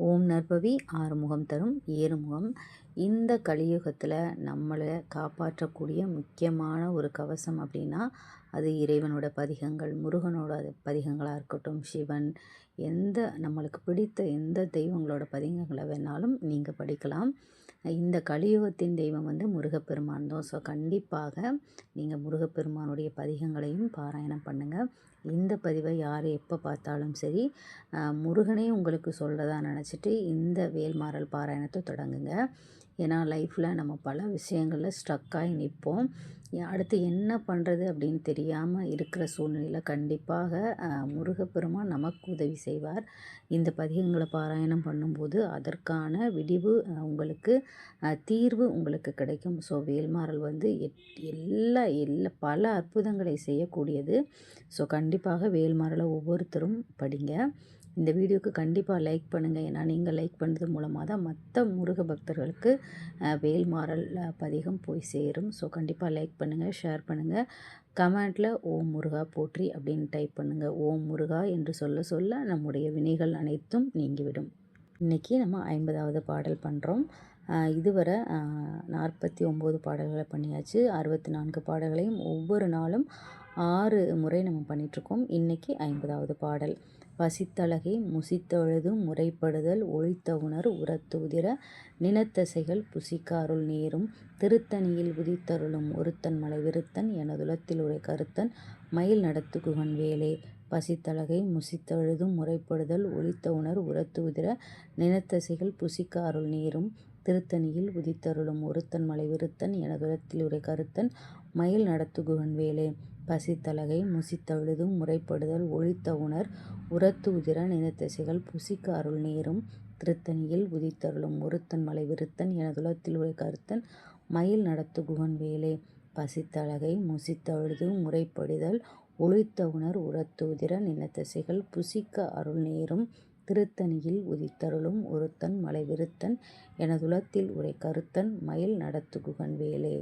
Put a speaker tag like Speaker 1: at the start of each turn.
Speaker 1: ஓம் நற்பவி ஆறுமுகம் தரும் ஏறுமுகம். இந்த கலியுகத்தில் நம்மளை காப்பாற்றக்கூடிய முக்கியமான ஒரு கவசம் அப்படின்னா அது இறைவனோட பதிகங்கள், முருகனோட பதிகங்களாக இருக்கட்டும், சிவன், எந்த நம்மளுக்கு பிடித்த எந்த தெய்வங்களோட பதிகங்களை வேணாலும் நீங்கள் படிக்கலாம். இந்த கலியுகத்தின் தெய்வம் முருகப்பெருமான் தான். ஸோ கண்டிப்பாக நீங்கள் முருகப்பெருமானுடைய பதிகங்களையும் பாராயணம் பண்ணுங்கள். இந்த பதிவை யார் எப்போ பார்த்தாலும் சரி, முருகனே உங்களுக்கு சொல்கிறதா நினச்சிட்டு இந்த வேல்மாறல் பாராயணத்தை தொடங்குங்க. ஏன்னா லைஃப்பில் நம்ம பல விஷயங்களில் ஸ்ட்ரக்காகி நிற்போம். அடுத்து என்ன பண்ணுறது அப்படின்னு தெரியாமல் இருக்கிற சூழ்நிலையில் கண்டிப்பாக முருகப்பெருமான் நமக்கு உதவி செய்வார். இந்த பதிகங்களை பாராயணம் பண்ணும்போது அதற்கான விடிவு உங்களுக்கு, தீர்வு உங்களுக்கு கிடைக்கும். ஸோ வேல்மாறல் எல்லா எல்லா பல அற்புதங்களை செய்யக்கூடியது. ஸோ கண்டிப்பாக வேல்மாறலை ஒவ்வொருத்தரும் படிங்க. இந்த வீடியோவுக்கு கண்டிப்பாக லைக் பண்ணுங்கள். ஏன்னா நீங்கள் லைக் பண்ணுறது மூலமாக தான் மற்ற முருக பக்தர்களுக்கு வேல்மாறல் பதிகம் போய் சேரும். ஸோ கண்டிப்பாக லைக் பண்ணுங்கள், ஷேர் பண்ணுங்கள். கமெண்ட்டில் ஓம் முருகா போற்றி அப்படின்னு டைப் பண்ணுங்கள். ஓம் முருகா என்று சொல்ல சொல்ல நம்முடைய வினைகள் அனைத்தும் நீங்கிவிடும். இன்றைக்கி நம்ம 50வது பாடல் பண்ணுறோம். இதுவரை 49 பாடல்களை பண்ணியாச்சு. 64 பாடல்களையும் ஒவ்வொரு நாளும் 6 முறை நம்ம பண்ணிகிட்ருக்கோம். இன்றைக்கி 50வது பாடல். பசித்தழகை முசித்தழுதும் முறைப்படுதல் ஒழித்த உணர் உரத்து உதிர நினத்தசைகள் புசிக்க அருள் நேரும் திருத்தணியில் உதித்தருளும் ஒருத்தன் மலை விருத்தன் எனதுலத்தில் உரை கருத்தன் மயில் நடத்து குகன் வேலே. பசித்தழகை முசித்தழுதும் முறைப்படுதல் ஒழித்த உணர் உரத்து உதிர நினத்தசைகள் புசிக்க அருள் நேரும் திருத்தணியில் உதித்தருளும் ஒருத்தன் மலை விருத்தன் எனதுலத்தில் உரை கருத்தன் மயில் நடத்து குகன் வேலே. பசித்தழகை முசித்தழுதும் முறைப்படுதல் ஒழித்த உணர் உரத்து உதிர நினத்தசைகள் புசிக்க அருள் நேரும் திருத்தணியில் உதித்தருளும் ஒருத்தன் மலை விருத்தன் எனதுலத்தில் உரை கருத்தன் மயில் நடத்து குகன் வேலே. பசித்தழகை முசித்தழுதும் முறைப்படுதல் ஒழித்த உணர் உரத்து உதிர நினத்தசைகள் புசிக்க அருள் நேரும் திருத்தணியில் உதித்தருளும் ஒருத்தன் மலை விருத்தன் எனதுலத்தில் உரை கருத்தன் மயில் நடத்து குகன் வேலே.